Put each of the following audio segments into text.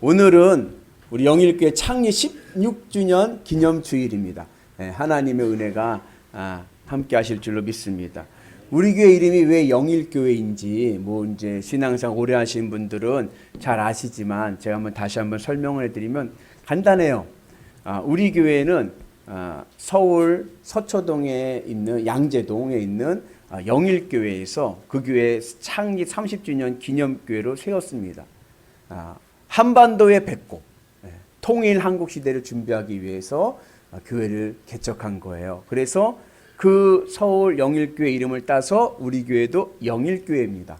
오늘은 우리 영일교회 창립 16주년 기념주일입니다. 하나님의 은혜가 함께 하실 줄로 믿습니다. 우리 교회 이름이 왜 영일교회인지 이제 신앙생활 오래 하신 분들은 잘 아시지만 제가 다시 한번 설명을 해드리면 간단해요. 우리 교회는 서울 서초동에 있는 양재동에 있는 영일교회에서 그 교회 창립 30주년 기념교회로 세웠습니다. 한반도의 배꼽, 통일 한국 시대를 준비하기 위해서 교회를 개척한 거예요. 그래서 그 서울 영일교회 이름을 따서 우리 교회도 영일교회입니다.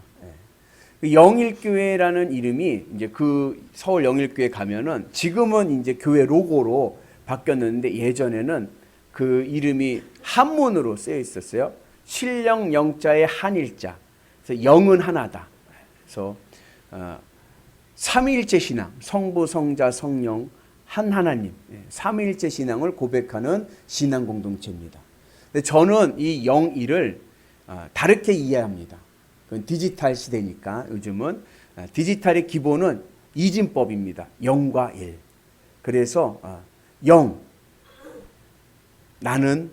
영일교회라는 이름이 이제 그 서울 영일교회 가면은 지금은 이제 교회 로고로 바뀌었는데 예전에는 그 이름이 한문으로 쓰여 있었어요. 신령 영자의 한일자. 그래서 영은 하나다. 그래서 삼위일체 신앙, 성부, 성자, 성령, 한 하나님, 삼위일체 신앙을 고백하는 신앙 공동체입니다. 근데 저는 이 영일을 다르게 이해합니다. 그건 디지털 시대니까 요즘은 디지털의 기본은 이진법입니다. 영과 일. 그래서 영, 나는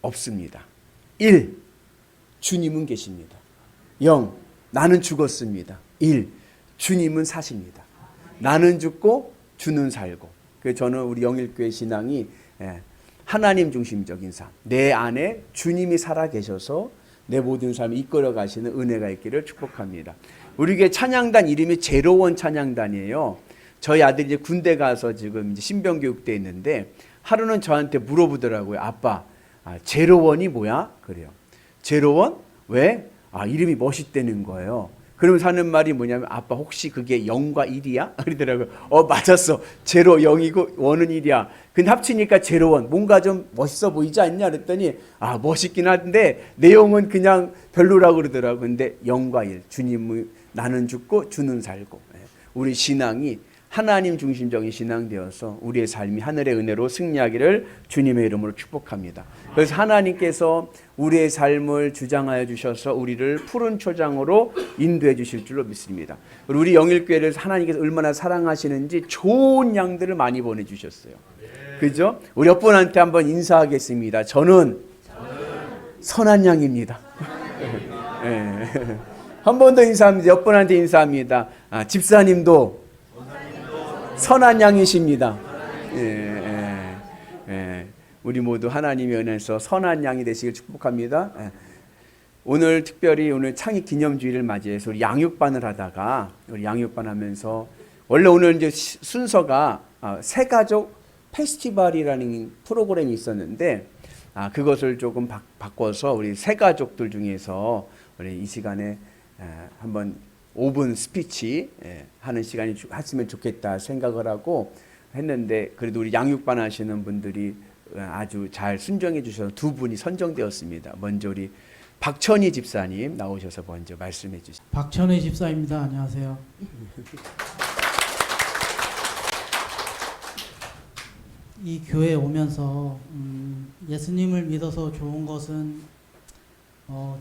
없습니다. 일, 주님은 계십니다. 영, 나는 죽었습니다. 일, 주님은 사십니다. 나는 죽고 주는 살고. 그래서 저는 우리 영일교회 신앙이 하나님 중심적인 삶, 내 안에 주님이 살아 계셔서 내 모든 삶을 이끌어 가시는 은혜가 있기를 축복합니다. 우리 교회 찬양단 이름이 제로원 찬양단이에요. 저희 아들이 이제 군대 가서 지금 이제 신병교육대에 있는데 하루는 저한테 물어보더라고요. 아빠, 제로원이 뭐야? 그래요. 제로원? 왜? 이름이 멋있다는 거예요. 그러면서 하는 말이 뭐냐면 아빠 혹시 그게 0과 1이야? 그러더라고요. 맞았어. 제로 0이고 1은 1이야. 근데 합치니까 제로 1 뭔가 좀 멋있어 보이지 않냐? 그랬더니 멋있긴 한데 내용은 그냥 별로라고 그러더라고요. 근데 0과 1 주님의 나는 죽고 주는 살고 우리 신앙이 하나님 중심적인 신앙 되어서 우리의 삶이 하늘의 은혜로 승리하기를 주님의 이름으로 축복합니다. 그래서 하나님께서 우리의 삶을 주장하여 주셔서 우리를 푸른 초장으로 인도해 주실 줄로 믿습니다. 우리 영일교회를 하나님께서 얼마나 사랑하시는지 좋은 양들을 많이 보내주셨어요. 그죠? 우리 옆분한테 한번 인사하겠습니다. 저는 선한 양입니다. 한 번 더 인사합니다. 옆분한테 인사합니다. 집사님도 선한 양이십니다. 우리 모두 하나님의 은혜에서 선한 양이 되시길 축복합니다. 오늘 특별히 오늘 창립 기념주일을 맞이해서 우리 양육반을 하다가 우리 양육반 하면서 원래 오늘 이제 순서가 새가족 페스티벌이라는 프로그램이 있었는데 그것을 조금 바꿔서 우리 새가족들 중에서 우리 이 시간에 한번 5분 스피치 하는 시간이 했으면 좋겠다 생각을 하고 했는데 그래도 우리 양육반 하시는 분들이 아주 잘 순종해 주셔서 두 분이 선정되었습니다. 먼저 우리 박천희 집사님 나오셔서 먼저 말씀해 주시죠. 박천희 집사입니다. 안녕하세요. 이 교회에 오면서 예수님을 믿어서 좋은 것은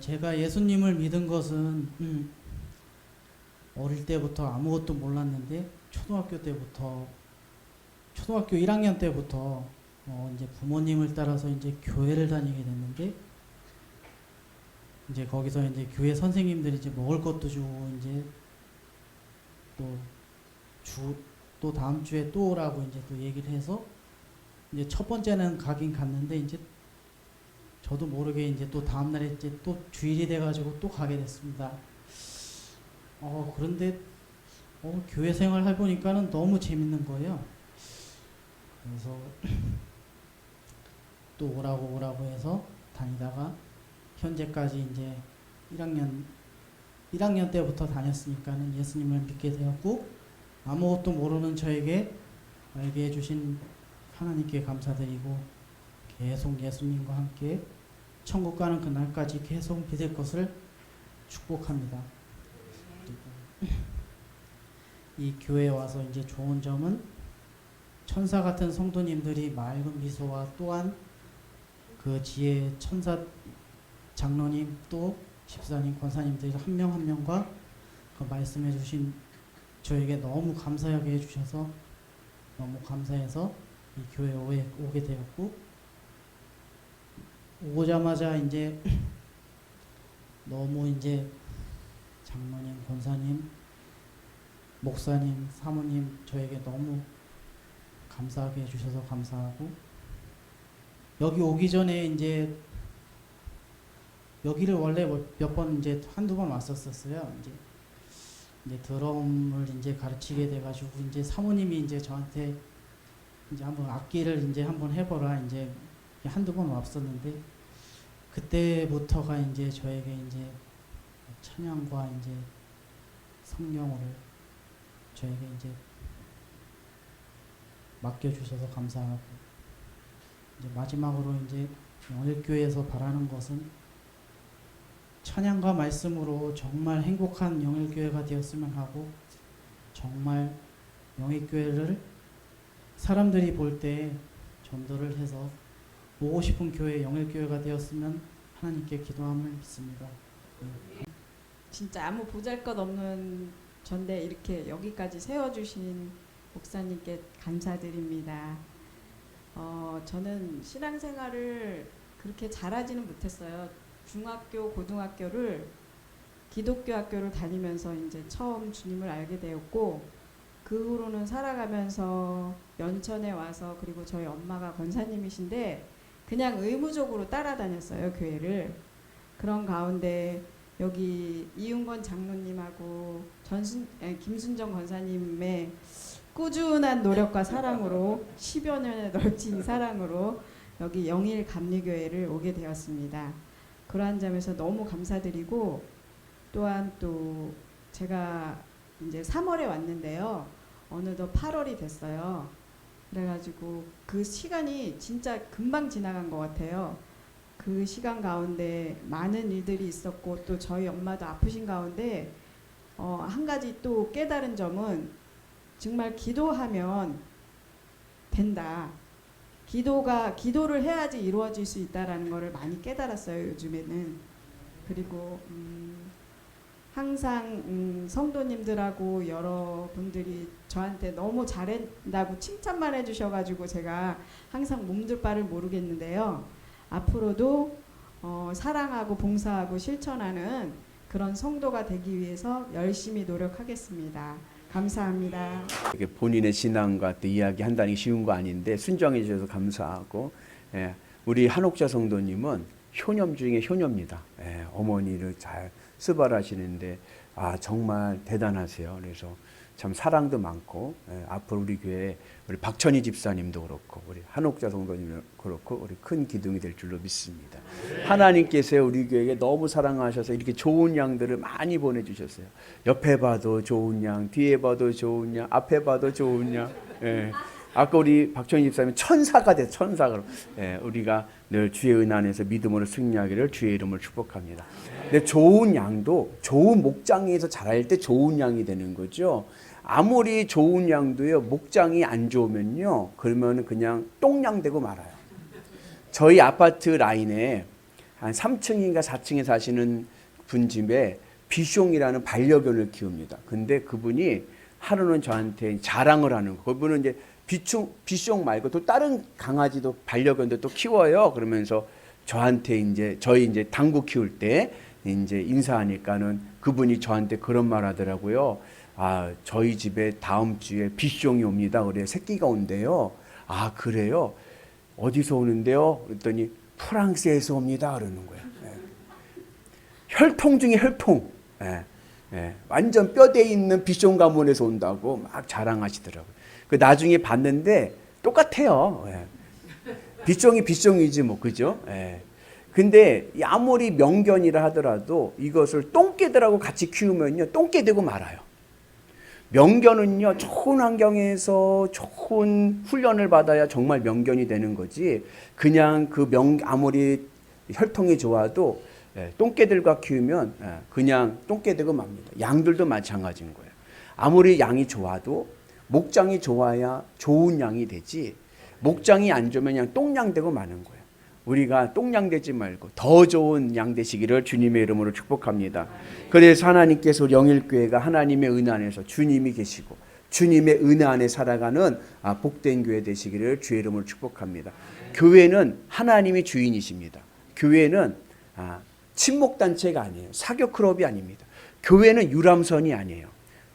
제가 예수님을 믿은 것은 어릴 때부터 아무것도 몰랐는데 초등학교 1학년 때부터 이제 부모님을 따라서 이제 교회를 다니게 됐는데 이제 거기서 이제 교회 선생님들이 이제 먹을 것도 주고 이제 또 다음 주에 또 오라고 이제 또 얘기를 해서 이제 첫 번째는 가긴 갔는데 이제 저도 모르게 이제 또 다음 날에 이제 또 주일이 돼가지고 또 가게 됐습니다. 그런데 교회 생활 해보니까는 너무 재밌는 거예요. 그래서 또 오라고 해서 다니다가 현재까지 이제 1학년 때부터 다녔으니까는 예수님을 믿게 되었고 아무것도 모르는 저에게 알게 해주신 하나님께 감사드리고 계속 예수님과 함께 천국 가는 그날까지 계속 믿을 것을 축복합니다. 이 교회에 와서 이제 좋은 점은 천사 같은 성도님들이 맑은 미소와 또한 그 지혜 천사 장로님 또 집사님 권사님들이 한 명 한 명과 그 말씀해 주신 저에게 너무 감사하게 해주셔서 너무 감사해서 이 교회에 오게 되었고, 오자마자 이제 너무 이제 장로님, 권사님, 목사님, 사모님 저에게 너무 감사하게 해주셔서 감사하고, 여기 오기 전에 이제 여기를 원래 몇 번 이제 한두 번 왔었어요. 이제 드럼을 이제 가르치게 돼가지고 이제 사모님이 이제 저한테 이제 한번 악기를 이제 한번 해보라 이제 한두 번 왔었는데, 그때부터가 이제 저에게 이제 찬양과 이제 성령을 저에게 이제 맡겨주셔서 감사하고, 이제 마지막으로 이제 영일교회에서 바라는 것은 찬양과 말씀으로 정말 행복한 영일교회가 되었으면 하고, 정말 영일교회를 사람들이 볼 때 전도를 해서 보고 싶은 교회 영일교회가 되었으면 하나님께 기도함을 믿습니다. 진짜 아무 보잘것없는 전데 이렇게 여기까지 세워주신 목사님께 감사드립니다. 저는 신앙생활을 그렇게 잘하지는 못했어요. 중학교, 고등학교를 기독교 학교를 다니면서 이제 처음 주님을 알게 되었고, 그 후로는 살아가면서 연천에 와서, 그리고 저희 엄마가 권사님이신데 그냥 의무적으로 따라다녔어요, 교회를. 그런 가운데 여기 이윤건 장로님하고 김순정 권사님의 꾸준한 노력과 사랑으로 10여 년의 넓은 사랑으로 여기 영일 감리교회를 오게 되었습니다. 그러한 점에서 너무 감사드리고, 또한 또 제가 이제 3월에 왔는데요. 어느덧 8월이 됐어요. 그래가지고 그 시간이 진짜 금방 지나간 것 같아요. 그 시간 가운데 많은 일들이 있었고, 또 저희 엄마도 아프신 가운데 한 가지 또 깨달은 점은 정말 기도하면 된다. 기도를 해야지 이루어질 수 있다라는 것을 많이 깨달았어요, 요즘에는. 그리고 항상 성도님들하고 여러분들이 저한테 너무 잘한다고 칭찬만 해주셔가지고 제가 항상 몸둘 바를 모르겠는데요. 앞으로도 사랑하고 봉사하고 실천하는 그런 성도가 되기 위해서 열심히 노력하겠습니다. 감사합니다. 이렇게 본인의 신앙과 또 이야기한다는 게 쉬운 거 아닌데 순종해 주셔서 감사하고, 우리 한옥자 성도님은 효녀 중에 효녀입니다. 어머니를 잘 수발하시는데 정말 대단하세요. 그래서 참 사랑도 많고, 앞으로 우리 교회 우리 박천희 집사님도 그렇고 우리 한옥자 성도님도 그렇고 우리 큰 기둥이 될 줄로 믿습니다. 하나님께서 우리 교회에 너무 사랑하셔서 이렇게 좋은 양들을 많이 보내주셨어요. 옆에 봐도 좋은 양, 뒤에 봐도 좋은 양, 앞에 봐도 좋은 양. 아까 우리 박천희 집사님 천사가 돼, 천사가. 우리가 늘 주의 은혜 안에서 믿음으로 승리하기를 주의 이름을 축복합니다. 근데 좋은 양도 좋은 목장에서 자랄 때 좋은 양이 되는 거죠. 아무리 좋은 양도요, 목장이 안 좋으면요, 그러면 그냥 똥양 되고 말아요. 저희 아파트 라인에 한 3층인가 4층에 사시는 분 집에 비숑이라는 반려견을 키웁니다. 근데 그분이 하루는 저한테 자랑을 하는 거. 그분은 이제 비숑 말고 또 다른 강아지도 반려견도 또 키워요. 그러면서 저한테 저희 이제 당구 키울 때 이제 인사하니까는 그분이 저한테 그런 말 하더라고요. 저희 집에 다음 주에 비숑이 옵니다. 그래, 새끼가 온대요. 그래요? 어디서 오는데요? 그랬더니 프랑스에서 옵니다. 그러는 거예요. 혈통 중에 혈통. 완전 뼈대 있는 비숑 가문에서 온다고 막 자랑하시더라고요. 그 나중에 봤는데 똑같아요. 비숑이 비숑이지 뭐, 그죠? 근데 아무리 명견이라 하더라도 이것을 똥개들하고 같이 키우면요, 똥개 되고 말아요. 명견은요, 좋은 환경에서 좋은 훈련을 받아야 정말 명견이 되는 거지, 그냥 아무리 혈통이 좋아도 똥개들과 키우면 그냥 똥개 되고 맙니다. 양들도 마찬가지인 거예요. 아무리 양이 좋아도 목장이 좋아야 좋은 양이 되지, 목장이 안 좋으면 그냥 똥양 되고 마는 거예요. 우리가 똥양 되지 말고 더 좋은 양 되시기를 주님의 이름으로 축복합니다. 그래서 하나님께서 우리 영일교회가 하나님의 은혜 안에서 주님이 계시고 주님의 은혜 안에 살아가는 복된 교회 되시기를 주의 이름으로 축복합니다. 교회는 하나님이 주인이십니다. 교회는 친목단체가 아니에요. 사교 클럽이 아닙니다. 교회는 유람선이 아니에요.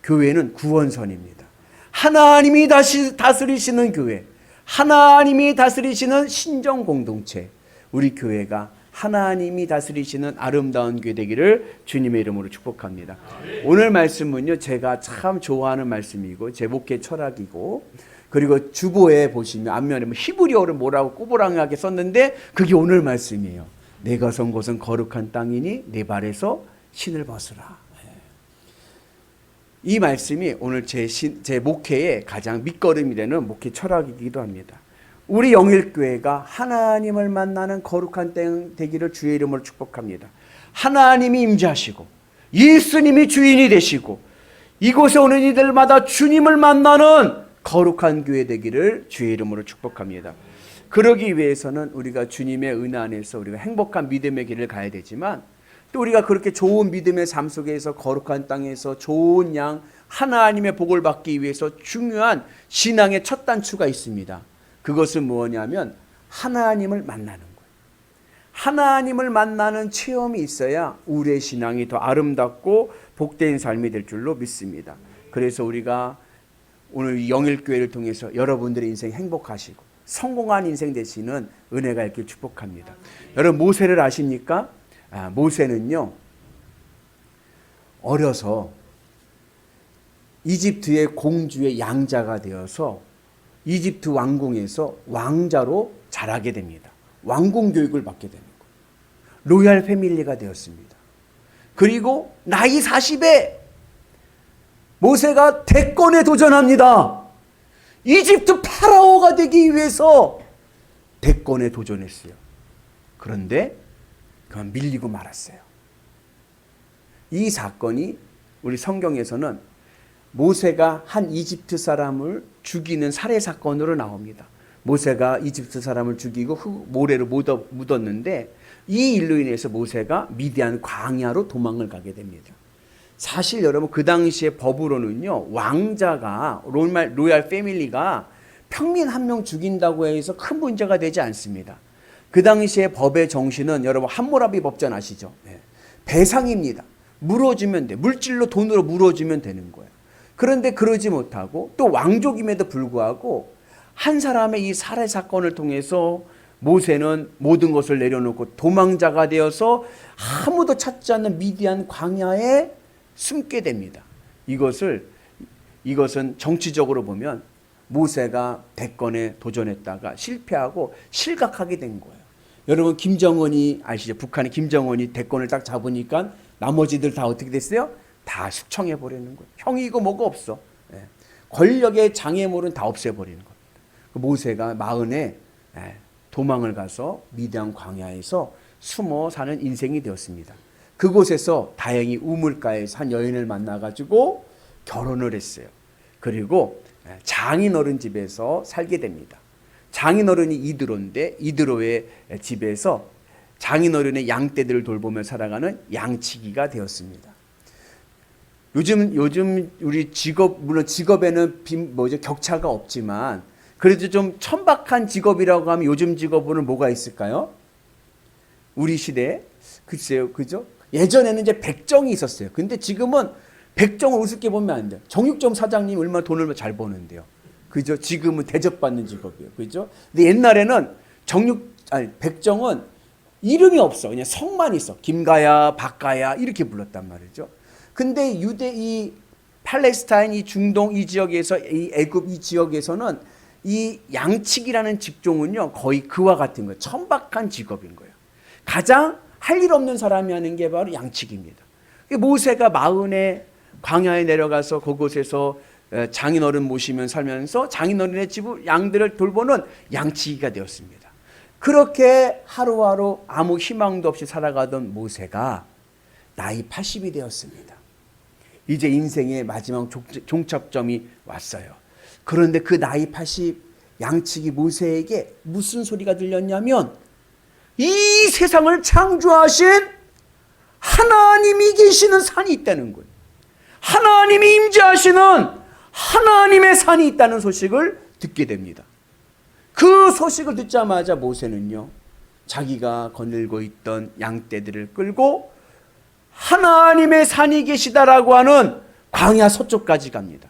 교회는 구원선입니다. 하나님이 다스리시는 교회, 하나님이 다스리시는 신정 공동체, 우리 교회가 하나님이 다스리시는 아름다운 교회 되기를 주님의 이름으로 축복합니다. 오늘 말씀은요, 제가 참 좋아하는 말씀이고 제 목회 철학이고, 그리고 주보에 보시면 앞면에 히브리어를 뭐라고 꼬부랑하게 썼는데 그게 오늘 말씀이에요. 내가 선 곳은 거룩한 땅이니 내 발에서 신을 벗으라. 이 말씀이 오늘 제 목회의 가장 밑거름이 되는 목회 철학이기도 합니다. 우리 영일교회가 하나님을 만나는 거룩한 땅 되기를 주의 이름으로 축복합니다. 하나님이 임재하시고 예수님이 주인이 되시고 이곳에 오는 이들마다 주님을 만나는 거룩한 교회 되기를 주의 이름으로 축복합니다. 그러기 위해서는 우리가 주님의 은혜 안에서 우리가 행복한 믿음의 길을 가야 되지만, 또 우리가 그렇게 좋은 믿음의 삶 속에서 거룩한 땅에서 좋은 양 하나님의 복을 받기 위해서 중요한 신앙의 첫 단추가 있습니다. 그것은 뭐냐면 하나님을 만나는 거예요. 하나님을 만나는 체험이 있어야 우리의 신앙이 더 아름답고 복된 삶이 될 줄로 믿습니다. 그래서 우리가 오늘 이 영일교회를 통해서 여러분들의 인생 행복하시고 성공한 인생 되시는 은혜가 있길 축복합니다. 여러분 모세를 아십니까? 모세는요, 어려서 이집트의 공주의 양자가 되어서 이집트 왕궁에서 왕자로 자라게 됩니다. 왕궁 교육을 받게 되는 거예요. 로얄 패밀리가 되었습니다. 그리고 나이 40에 모세가 대권에 도전합니다. 이집트 파라오가 되기 위해서 대권에 도전했어요. 그런데 그만 밀리고 말았어요. 이 사건이 우리 성경에서는 모세가 한 이집트 사람을 죽이는 살해 사건으로 나옵니다. 모세가 이집트 사람을 죽이고 모래로 묻었는데 이 일로 인해서 모세가 미디안 광야로 도망을 가게 됩니다. 사실 여러분 그 당시에 법으로는요, 왕자가 로얄 패밀리가 평민 한 명 죽인다고 해서 큰 문제가 되지 않습니다. 그 당시에 법의 정신은 여러분 함무라비 법전 아시죠? 네. 배상입니다. 물어주면 돼. 물질로 돈으로 물어주면 되는 거예요. 그런데 그러지 못하고 또 왕족임에도 불구하고 한 사람의 이 살해 사건을 통해서 모세는 모든 것을 내려놓고 도망자가 되어서 아무도 찾지 않는 미디안 광야에 숨게 됩니다. 이것은 정치적으로 보면 모세가 대권에 도전했다가 실패하고 실각하게 된 거예요. 여러분 김정은이 아시죠? 북한의 김정은이 대권을 딱 잡으니까 나머지들 다 어떻게 됐어요? 다 숙청해 버리는 거예요. 형이고 뭐가 없어. 권력의 장애물은 다 없애버리는 겁니다. 모세가 마흔에 도망을 가서 미디안 광야에서 숨어 사는 인생이 되었습니다. 그곳에서 다행히 우물가에서 한 여인을 만나가지고 결혼을 했어요. 그리고 장인어른 집에서 살게 됩니다. 장인어른이 이드로인데 이드로의 집에서 장인어른의 양떼들을 돌보며 살아가는 양치기가 되었습니다. 요즘 우리 물론 직업에는 격차가 없지만 그래도 좀 천박한 직업이라고 하면 요즘 직업은 뭐가 있을까요? 우리 시대에 글쎄요, 그죠? 예전에는 이제 백정이 있었어요. 근데 지금은 백정을 우습게 보면 안 돼요. 정육점 사장님 얼마나 돈을 잘 버는데요. 그죠? 지금은 대접받는 직업이에요. 그죠? 근데 옛날에는 백정은 이름이 없어. 그냥 성만 있어. 김가야, 박가야 이렇게 불렀단 말이죠. 근데 이 팔레스타인, 이 중동 이 지역에서, 이 애굽 이 지역에서는 이 양치기라는 직종은요, 거의 그와 같은 거예요. 천박한 직업인 거예요. 가장 할 일 없는 사람이 하는 게 바로 양치기입니다. 모세가 마흔에 광야에 내려가서 그곳에서 장인어른 모시면 살면서 장인어른의 집을 양들을 돌보는 양치기가 되었습니다. 그렇게 하루하루 아무 희망도 없이 살아가던 모세가 나이 80이 되었습니다. 이제 인생의 마지막 종착점이 왔어요. 그런데 그 나이 80 양치기 모세에게 무슨 소리가 들렸냐면 이 세상을 창조하신 하나님이 계시는 산이 있다는 거예요. 하나님이 임재하시는 하나님의 산이 있다는 소식을 듣게 됩니다. 그 소식을 듣자마자 모세는요, 자기가 거닐고 있던 양떼들을 끌고 하나님의 산이 계시다라고 하는 광야 서쪽까지 갑니다.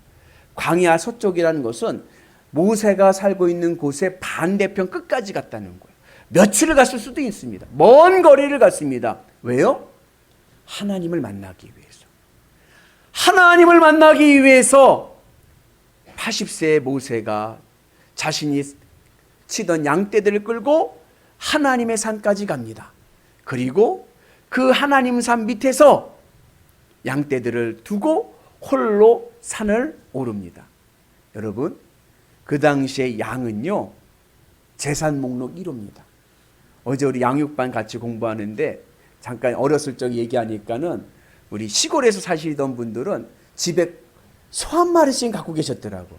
광야 서쪽이라는 것은 모세가 살고 있는 곳의 반대편 끝까지 갔다는 거예요. 며칠을 갔을 수도 있습니다. 먼 거리를 갔습니다. 왜요? 하나님을 만나기 위해서. 하나님을 만나기 위해서 80세의 모세가 자신이 치던 양떼들을 끌고 하나님의 산까지 갑니다. 그리고 그 하나님 산 밑에서 양떼들을 두고 홀로 산을 오릅니다. 여러분, 그 당시에 양은요, 재산 목록 1호입니다. 어제 우리 양육반 같이 공부하는데 잠깐 어렸을 적 얘기하니까는 우리 시골에서 사시던 분들은 집에 소 한 마리씩 갖고 계셨더라고.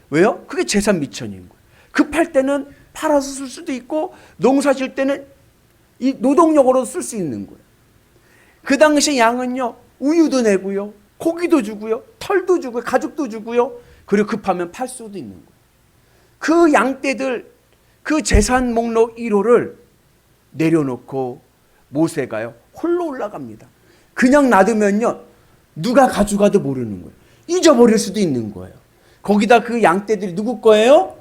왜요? 그게 재산 미천인 거예요. 급할 때는 팔아서 쓸 수도 있고 농사 질 때는 이 노동력으로 쓸 수 있는 거예요. 그 당시 양은요, 우유도 내고요, 고기도 주고요, 털도 주고요, 가죽도 주고요, 그리고 급하면 팔 수도 있는 거예요. 그 양떼들, 그 재산 목록 1호를 내려놓고 모세가요, 홀로 올라갑니다. 그냥 놔두면요, 누가 가져가도 모르는 거예요. 잊어버릴 수도 있는 거예요. 거기다 그 양떼들이 누구 거예요?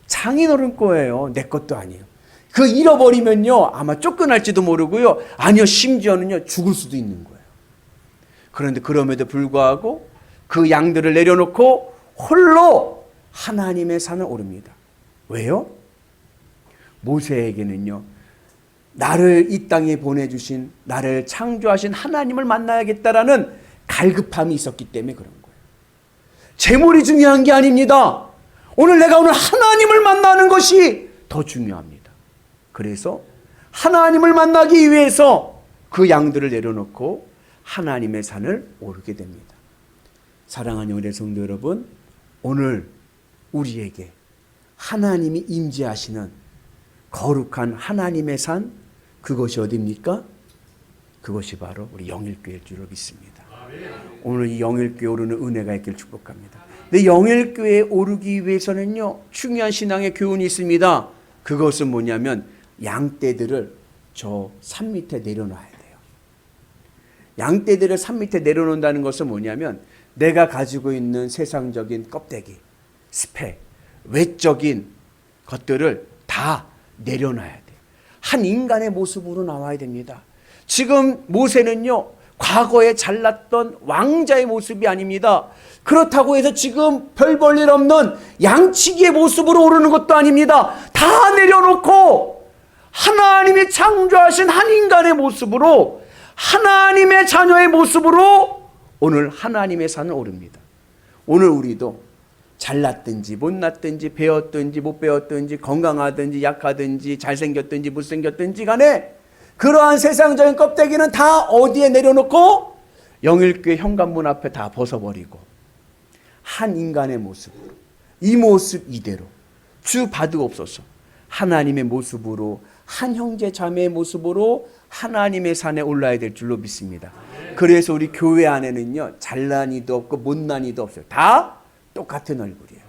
장인어른 거예요. 내 것도 아니에요. 그 잃어버리면요, 아마 쫓겨날지도 모르고요, 아니요, 심지어는요, 죽을 수도 있는 거예요. 그런데 그럼에도 불구하고 그 양들을 내려놓고 홀로 하나님의 산을 오릅니다. 왜요? 모세에게는요, 나를 이 땅에 보내주신, 나를 창조하신 하나님을 만나야겠다라는 갈급함이 있었기 때문에 그런 거예요. 재물이 중요한 게 아닙니다. 오늘 하나님을 만나는 것이 더 중요합니다. 그래서 하나님을 만나기 위해서 그 양들을 내려놓고 하나님의 산을 오르게 됩니다. 사랑하는 우리 성도 여러분, 오늘 우리에게 하나님이 임재하시는 거룩한 하나님의 산, 그것이 어디입니까? 그것이 바로 우리 영일교회일 줄로 믿습니다. 오늘 이 영일교회 오르는 은혜가 있길 축복합니다. 근데 영일교회에 오르기 위해서는요, 중요한 신앙의 교훈이 있습니다. 그것은 뭐냐면 양떼들을 저 산 밑에 내려놔야 돼요. 양떼들을 산 밑에 내려놓는다는 것은 뭐냐면 내가 가지고 있는 세상적인 껍데기, 스펙, 외적인 것들을 다 내려놔야 돼요. 한 인간의 모습으로 나와야 됩니다. 지금 모세는요, 과거에 잘났던 왕자의 모습이 아닙니다. 그렇다고 해서 지금 별 볼 일 없는 양치기의 모습으로 오르는 것도 아닙니다. 다 내려놓고 하나님이 창조하신 한 인간의 모습으로, 하나님의 자녀의 모습으로 오늘 하나님의 산을 오릅니다. 오늘 우리도 잘났든지 못났든지 배웠든지 못 배웠든지 건강하든지 약하든지 잘생겼든지 못생겼든지 간에 그러한 세상적인 껍데기는 다 어디에 내려놓고 영일교회 현관문 앞에 다 벗어버리고 한 인간의 모습으로, 이 모습 이대로 주 받으옵소서, 하나님의 모습으로, 한 형제 자매의 모습으로 하나님의 산에 올라야 될 줄로 믿습니다. 그래서 우리 교회 안에는요, 잘난이도 없고 못난이도 없어요. 다 똑같은 얼굴이에요.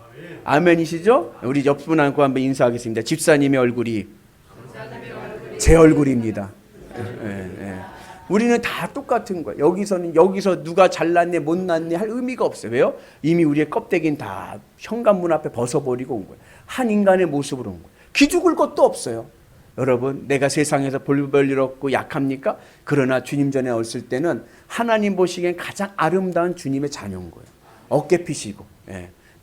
아멘이시죠? 우리 옆분 안고 한번 인사하겠습니다. 집사님의 얼굴이 제 얼굴입니다. 우리는 다 똑같은 거예요. 여기서 누가 잘났네 못났네 할 의미가 없어요. 왜요? 이미 우리의 껍데기는 다 현관문 앞에 벗어버리고 온 거예요. 한 인간의 모습으로 온 거예요. 기죽을 것도 없어요. 여러분, 내가 세상에서 볼 일 없고 약합니까? 그러나 주님 전에 왔을 때는 하나님 보시기엔 가장 아름다운 주님의 자녀인 거예요. 어깨 피시고,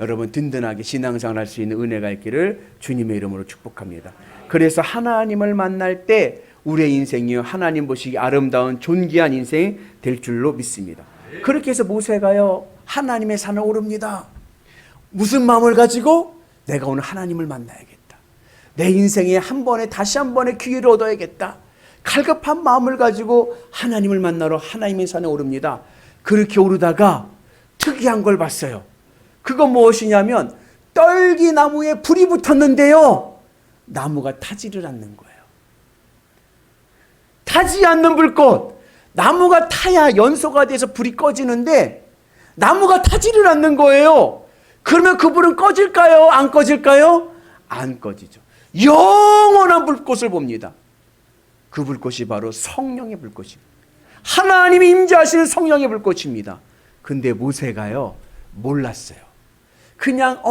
여러분 든든하게 신앙생활 할 수 있는 은혜가 있기를 주님의 이름으로 축복합니다. 그래서 하나님을 만날 때 우리의 인생이요, 하나님 보시기 아름다운 존귀한 인생이 될 줄로 믿습니다. 그렇게 해서 모세가요, 하나님의 산을 오릅니다. 무슨 마음을 가지고? 내가 오늘 하나님을 만나야겠다. 내 인생에 다시 한 번의 기회를 얻어야겠다. 갈급한 마음을 가지고 하나님을 만나러 하나님의 산에 오릅니다. 그렇게 오르다가 특이한 걸 봤어요. 그건 무엇이냐면 떨기나무에 불이 붙었는데요, 나무가 타지를 않는 거예요. 타지 않는 불꽃. 나무가 타야 연소가 돼서 불이 꺼지는데 나무가 타지를 않는 거예요. 그러면 그 불은 꺼질까요? 안 꺼질까요? 안 꺼지죠. 영원한 불꽃을 봅니다. 그 불꽃이 바로 성령의 불꽃입니다. 하나님이 임재하시는 성령의 불꽃입니다. 근데 모세가요 몰랐어요. 그냥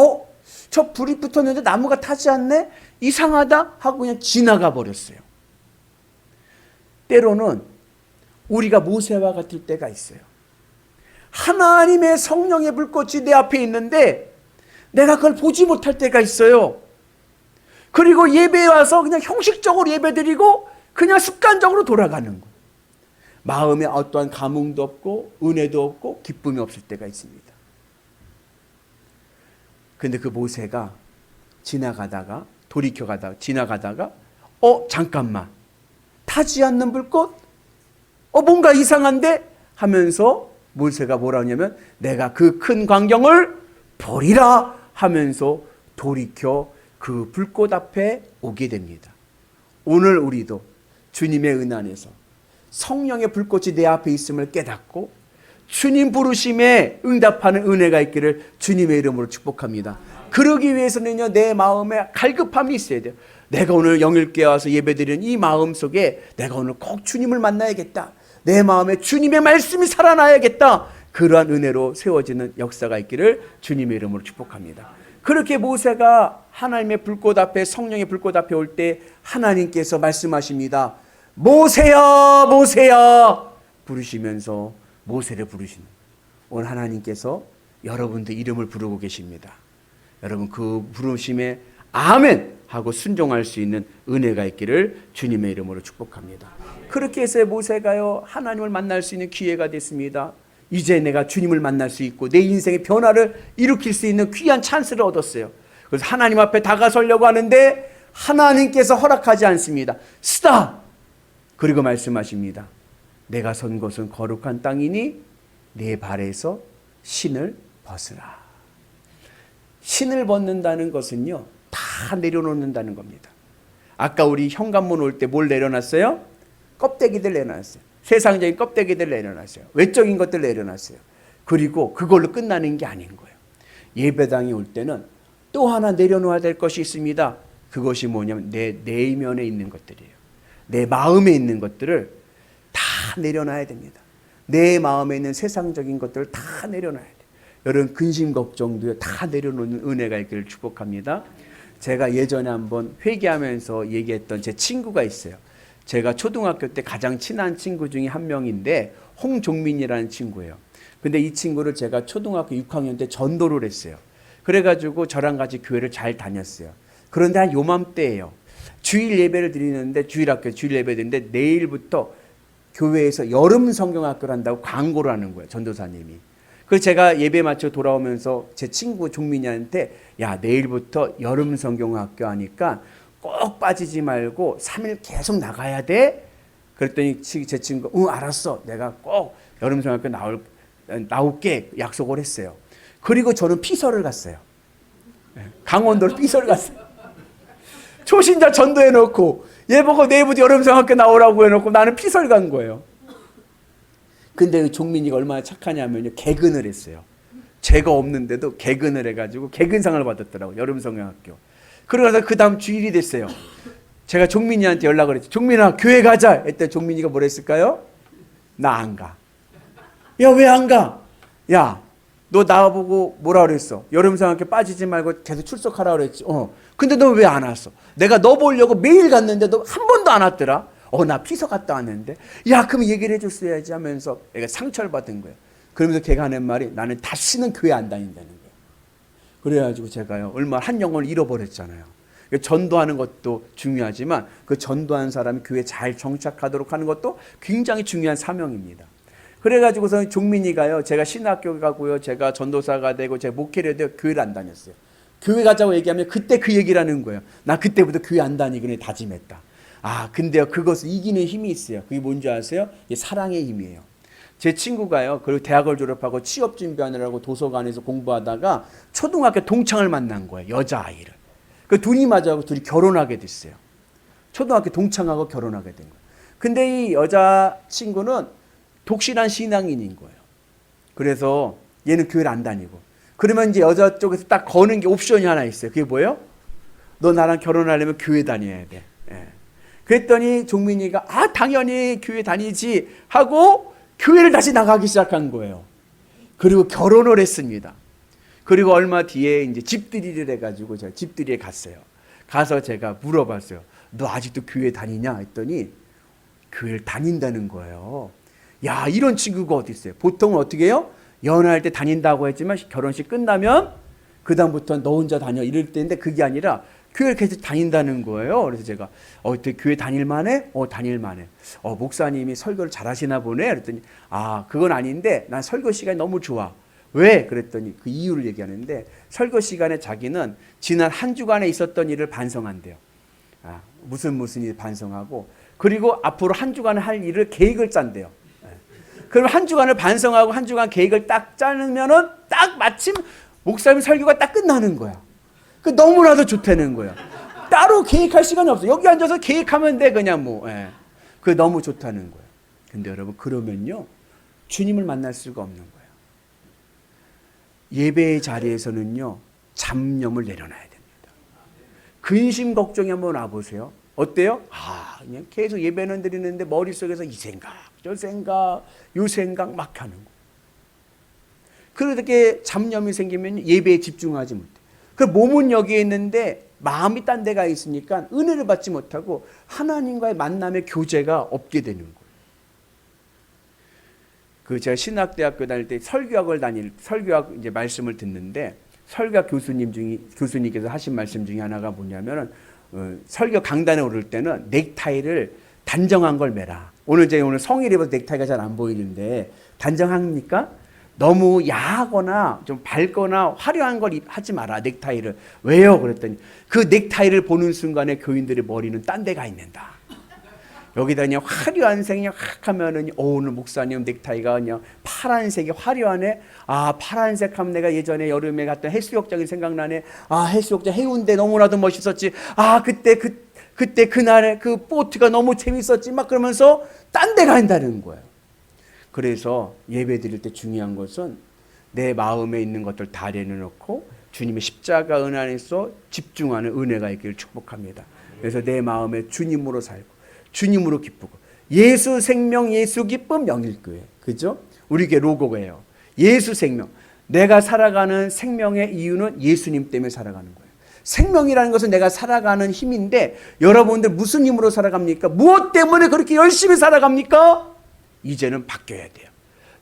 저 불이 붙었는데 나무가 타지 않네? 이상하다 하고 그냥 지나가 버렸어요. 때로는 우리가 모세와 같을 때가 있어요. 하나님의 성령의 불꽃이 내 앞에 있는데 내가 그걸 보지 못할 때가 있어요. 그리고 예배에 와서 그냥 형식적으로 예배드리고 그냥 습관적으로 돌아가는 거. 마음에 어떠한 감흥도 없고 은혜도 없고 기쁨이 없을 때가 있습니다. 근데 그 모세가 지나가다가 지나가다가 잠깐만, 타지 않는 불꽃? 뭔가 이상한데? 하면서 모세가 뭐라 하냐면 내가 그 큰 광경을 보리라 하면서 돌이켜 그 불꽃 앞에 오게 됩니다. 오늘 우리도 주님의 은혜 안에서 성령의 불꽃이 내 앞에 있음을 깨닫고 주님 부르심에 응답하는 은혜가 있기를 주님의 이름으로 축복합니다. 그러기 위해서는요, 내 마음에 갈급함이 있어야 돼요. 내가 오늘 영일교회 와서 예배드리는 이 마음 속에 내가 오늘 꼭 주님을 만나야겠다. 내 마음에 주님의 말씀이 살아나야겠다. 그러한 은혜로 세워지는 역사가 있기를 주님의 이름으로 축복합니다. 그렇게 모세가 하나님의 불꽃 앞에, 성령의 불꽃 앞에 올 때 하나님께서 말씀하십니다. 모세야, 모세야 부르시면서 모세를 부르시는, 오늘 하나님께서 여러분들 이름을 부르고 계십니다. 여러분 그 부르심에 아멘 하고 순종할 수 있는 은혜가 있기를 주님의 이름으로 축복합니다. 그렇게 해서 모세가요 하나님을 만날 수 있는 기회가 됐습니다. 이제 내가 주님을 만날 수 있고 내 인생의 변화를 일으킬 수 있는 귀한 찬스를 얻었어요. 그래서 하나님 앞에 다가서려고 하는데 하나님께서 허락하지 않습니다. 스탑! 그리고 말씀하십니다. 내가 선 곳은 거룩한 땅이니 내 발에서 신을 벗으라. 신을 벗는다는 것은요 다 내려놓는다는 겁니다. 아까 우리 현관문 올 때 뭘 내려놨어요? 껍데기들 내려놨어요. 세상적인 껍데기들 내려놨어요. 외적인 것들 내려놨어요. 그리고 그걸로 끝나는 게 아닌 거예요. 예배당에 올 때는 또 하나 내려놓아야 될 것이 있습니다. 그것이 뭐냐면 내 내면에 있는 것들이에요. 내 마음에 있는 것들을 다 내려놔야 됩니다. 내 마음에 있는 세상적인 것들을 다 내려놔야 돼요. 여러분 근심 걱정도 다 내려놓는 은혜가 있기를 축복합니다. 제가 예전에 한번 회개하면서 얘기했던 제 친구가 있어요. 제가 초등학교 때 가장 친한 친구 중에 한 명인데 홍종민이라는 친구예요. 근데 이 친구를 제가 초등학교 6학년 때 전도를 했어요. 그래가지고 저랑 같이 교회를 잘 다녔어요. 그런데 한 요맘때예요. 주일 예배를 드리는데 주일 예배 드리는데 내일부터 교회에서 여름 성경학교를 한다고 광고를 하는 거예요. 전도사님이. 그래서 제가 예배 마쳐 돌아오면서 제 친구 종민이한테 야 내일부터 여름 성경학교 하니까 꼭 빠지지 말고 3일 계속 나가야 돼. 그랬더니 제 친구가 응 알았어. 내가 꼭 여름 성경학교 나올게 약속을 했어요. 그리고 저는 피서를 갔어요. 강원도로 피서를 갔어요. 초신자 전도해놓고 얘 보고 내일부터 여름 성경학교 나오라고 해놓고 나는 피서를 간 거예요. 근데 종민이가 얼마나 착하냐면요. 개근을 했어요. 죄가 없는데도 개근을 해가지고 개근상을 받았더라고요. 여름 성경학교. 그러고서 그 다음 주일이 됐어요. 제가 종민이한테 연락을 했죠. 종민아 교회 가자 했더니 종민이가 뭐라 했을까요? 나 안 가. 야 왜 안 가? 야 너 나보고 뭐라 그랬어? 여름 성경학교 빠지지 말고 계속 출석하라 그랬지. 근데 너 왜 안 왔어? 내가 너 보려고 매일 갔는데 너 한 번도 안 왔더라. 나 피서 갔다 왔는데. 야 그럼 얘기를 해줬어야지 하면서 애가 상처를 받은 거예요. 그러면서 걔가 하는 말이 나는 다시는 교회 안 다닌다는 거예요. 그래가지고 제가요 얼마 한 영혼을 잃어버렸잖아요. 전도하는 것도 중요하지만 그 전도하는 사람이 교회에 잘 정착하도록 하는 것도 굉장히 중요한 사명입니다. 그래가지고서 종민이가요 제가 신학교 가고요 제가 전도사가 되고 제가 목회를 해도 교회를 안 다녔어요. 교회 가자고 얘기하면 그때 그 얘기를 하는 거예요. 나 그때부터 교회 안 다니기로 다짐했다. 근데요 그것을 이기는 힘이 있어요. 그게 뭔지 아세요? 이게 사랑의 힘이에요. 제 친구가요 그리고 대학을 졸업하고 취업 준비하느라고 도서관에서 공부하다가 초등학교 동창을 만난 거예요. 여자아이를. 그 둘이 결혼하게 됐어요. 초등학교 동창하고 결혼하게 된 거예요. 근데 이 여자친구는 독실한 신앙인인 거예요. 그래서 얘는 교회를 안 다니고. 그러면 이제 여자 쪽에서 딱 거는 게 옵션이 하나 있어요. 그게 뭐예요? 너 나랑 결혼하려면 교회 다녀야 돼. 예. 그랬더니 종민이가 당연히 교회 다니지 하고 교회를 다시 나가기 시작한 거예요. 그리고 결혼을 했습니다. 그리고 얼마 뒤에 이제 집들이를 해가지고 제가 집들이에 갔어요. 가서 제가 물어봤어요. 너 아직도 교회 다니냐? 했더니 교회를 다닌다는 거예요. 야, 이런 친구가 어디 있어요? 보통은 어떻게 해요? 연애할 때 다닌다고 했지만 결혼식 끝나면 그 다음부터 너 혼자 다녀 이럴 때인데 그게 아니라 교회를 계속 다닌다는 거예요. 그래서 제가 어떻게 교회 다닐만해? 다닐만해. 목사님이 설교를 잘하시나 보네. 그랬더니 그건 아닌데 난 설교 시간이 너무 좋아. 왜? 그랬더니 그 이유를 얘기하는데 설교 시간에 자기는 지난 한 주간에 있었던 일을 반성한대요. 무슨 일 반성하고 그리고 앞으로 한 주간에 할 일을 계획을 짠대요. 그럼 한 주간을 반성하고 한 주간 계획을 딱 짜면은 딱 마침 목사님 설교가 딱 끝나는 거야. 그 너무나도 좋다는 거야. 따로 계획할 시간이 없어. 여기 앉아서 계획하면 돼 그냥 뭐. 그 너무 좋다는 거야. 근데 여러분 그러면요 주님을 만날 수가 없는 거예요. 예배의 자리에서는요 잡념을 내려놔야 됩니다. 근심 걱정이 한번 와보세요. 어때요? 그냥 계속 예배는 드리는데 머릿속에서 이 생각, 저 생각, 요 생각 막 하는 거. 그렇게 잡념이 생기면 예배에 집중하지 못해. 그 몸은 여기에 있는데 마음이 딴 데가 있으니까 은혜를 받지 못하고 하나님과의 만남의 교제가 없게 되는 거예요. 제가 신학대학교 다닐 때 설교학 이제 말씀을 듣는데 설교학 교수님께서 하신 말씀 중에 하나가 뭐냐면은 설교 강단에 오를 때는 넥타이를 단정한 걸 매라. 오늘 성일 입어서 넥타이가 잘 안 보이는데 단정합니까? 너무 야하거나 좀 밝거나 화려한 걸 하지 마라. 넥타이를. 왜요? 그랬더니 그 넥타이를 보는 순간에 교인들의 머리는 딴 데가 있는다. 여기다 그냥 화려한 색이 확 하면은 오늘 목사님 넥타이가 그냥 파란색이 화려하네. 파란색 하면 내가 예전에 여름에 갔던 해수욕장이 생각나네. 해수욕장 해운대 너무나도 멋있었지. 그때 그날에 그 보트가 너무 재밌었지. 막 그러면서 딴 데 간다는 거예요. 그래서 예배 드릴 때 중요한 것은 내 마음에 있는 것들 다 내려놓고 주님의 십자가 은 안에서 집중하는 은혜가 있기를 축복합니다. 그래서 내 마음에 주님으로 살고 주님으로 기쁘고 예수 생명 예수 기쁨 영일교회. 그죠? 우리 교회 로고예요. 예수 생명. 내가 살아가는 생명의 이유는 예수님 때문에 살아가는 거예요. 생명이라는 것은 내가 살아가는 힘인데 여러분들 무슨 힘으로 살아갑니까? 무엇 때문에 그렇게 열심히 살아갑니까? 이제는 바뀌어야 돼요.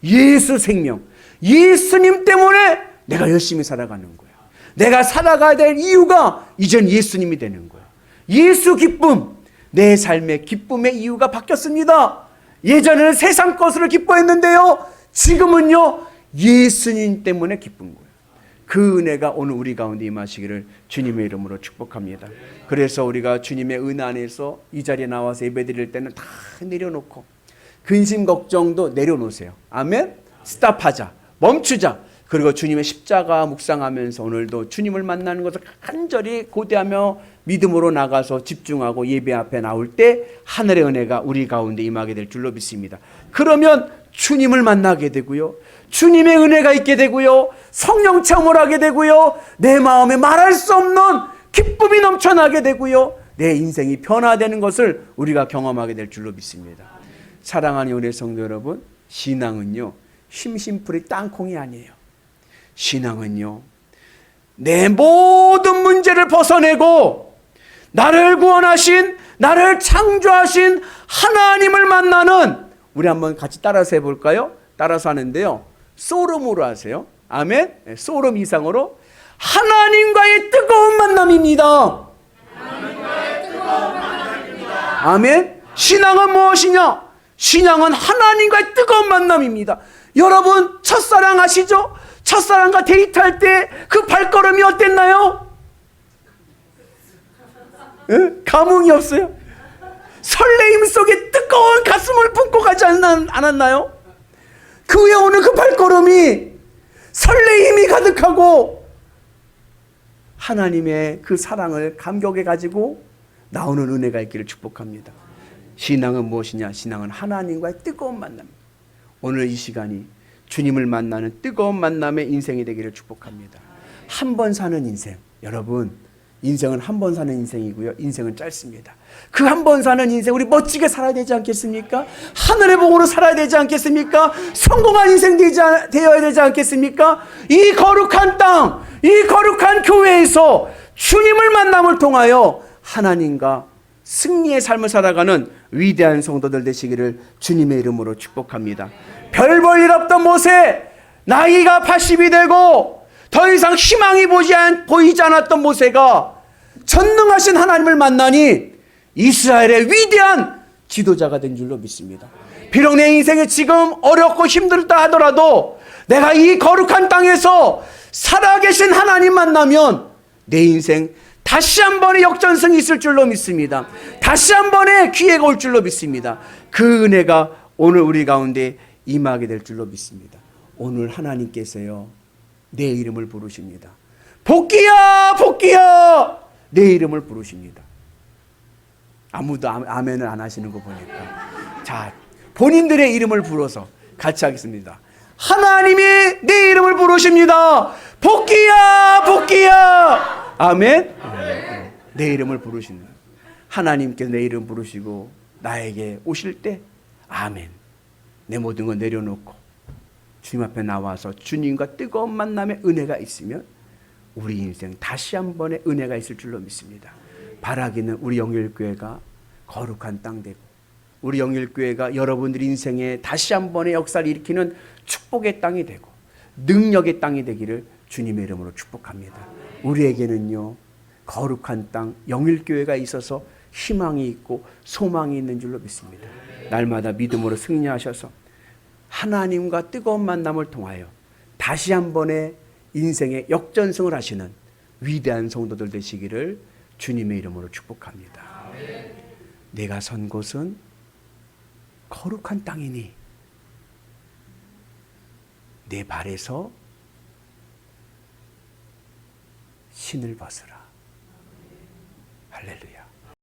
예수 생명. 예수님 때문에 내가 열심히 살아가는 거예요. 내가 살아가야 될 이유가 이제는 예수님이 되는 거예요. 예수 기쁨. 내 삶의 기쁨의 이유가 바뀌었습니다. 예전에는 세상 것을 기뻐했는데요. 지금은요. 예수님 때문에 기쁜 거예요. 그 은혜가 오늘 우리 가운데 임하시기를 주님의 이름으로 축복합니다. 그래서 우리가 주님의 은혜 안에서 이 자리에 나와서 예배드릴 때는 다 내려놓고 근심 걱정도 내려놓으세요. 아멘. 스탑하자. 멈추자. 그리고 주님의 십자가 묵상하면서 오늘도 주님을 만나는 것을 간절히 고대하며 믿음으로 나가서 집중하고 예배 앞에 나올 때 하늘의 은혜가 우리 가운데 임하게 될 줄로 믿습니다. 그러면 주님을 만나게 되고요. 주님의 은혜가 있게 되고요. 성령 체험을 하게 되고요. 내 마음에 말할 수 없는 기쁨이 넘쳐나게 되고요. 내 인생이 변화되는 것을 우리가 경험하게 될 줄로 믿습니다. 사랑하는 우리 성도 여러분, 신앙은요. 심심풀이 땅콩이 아니에요. 신앙은요. 내 모든 문제를 벗어내고 나를 구원하신, 나를 창조하신 하나님을 만나는, 우리 한번 같이 따라서 해볼까요? 따라서 하는데요. 소름으로 하세요. 아멘. 소름 이상으로 하나님과의 뜨거운 만남입니다. 아멘. 신앙은 무엇이냐? 신앙은 하나님과의 뜨거운 만남입니다. 여러분 첫사랑 아시죠? 첫사랑과 데이트할 때 그 발걸음이 어땠나요? 감흥이 없어요? 설레임 속에 뜨거운 가슴을 품고 가지 않았나요? 그 후에 오는 그 발걸음이 설레임이 가득하고 하나님의 그 사랑을 감격해 가지고 나오는 은혜가 있기를 축복합니다. 신앙은 무엇이냐? 신앙은 하나님과의 뜨거운 만남. 오늘 이 시간이 주님을 만나는 뜨거운 만남의 인생이 되기를 축복합니다. 한 번 사는 인생. 여러분, 인생은 한 번 사는 인생이고요. 인생은 짧습니다. 그 한 번 사는 인생 우리 멋지게 살아야 되지 않겠습니까? 하늘의 복으로 살아야 되지 않겠습니까? 성공한 인생 되어야 되지 않겠습니까? 이 거룩한 땅, 이 거룩한 교회에서 주님을 만남을 통하여 하나님과 승리의 삶을 살아가는 위대한 성도들 되시기를 주님의 이름으로 축복합니다. 별 볼 일 없던 모세, 나이가 80이 되고 더 이상 희망이 보이지 않았던 모세가 전능하신 하나님을 만나니 이스라엘의 위대한 지도자가 된 줄로 믿습니다. 비록 내 인생에 지금 어렵고 힘들다 하더라도 내가 이 거룩한 땅에서 살아계신 하나님 만나면 내 인생 다시 한 번의 역전승이 있을 줄로 믿습니다. 다시 한 번의 기회가 올 줄로 믿습니다. 그 은혜가 오늘 우리 가운데 임하게 될 줄로 믿습니다. 오늘 하나님께서요, 내 이름을 부르십니다. 복귀야, 복귀야, 내 이름을 부르십니다. 아무도 아멘을 안 하시는 거 보니까. 자, 본인들의 이름을 불러서 같이 하겠습니다. 하나님이 내 이름을 부르십니다. 복귀야, 복귀야. 아멘. 내 이름을 부르시는 하나님께서 내 이름 부르시고 나에게 오실 때 아멘. 내 모든 거 내려놓고 주님 앞에 나와서 주님과 뜨거운 만남의 은혜가 있으면 우리 인생 다시 한 번의 은혜가 있을 줄로 믿습니다. 바라기는 우리 영일교회가 거룩한 땅 되고 우리 영일교회가 여러분들 인생에 다시 한 번의 역사를 일으키는 축복의 땅이 되고 능력의 땅이 되기를 주님의 이름으로 축복합니다. 우리에게는요, 거룩한 땅 영일교회가 있어서 희망이 있고 소망이 있는 줄로 믿습니다. 날마다 믿음으로 승리하셔서 하나님과 뜨거운 만남을 통하여 다시 한 번의 인생의 역전승을 하시는 위대한 성도들 되시기를 주님의 이름으로 축복합니다. 내가 선 곳은 거룩한 땅이니 내 발에서 신을 벗으라. 할렐루야.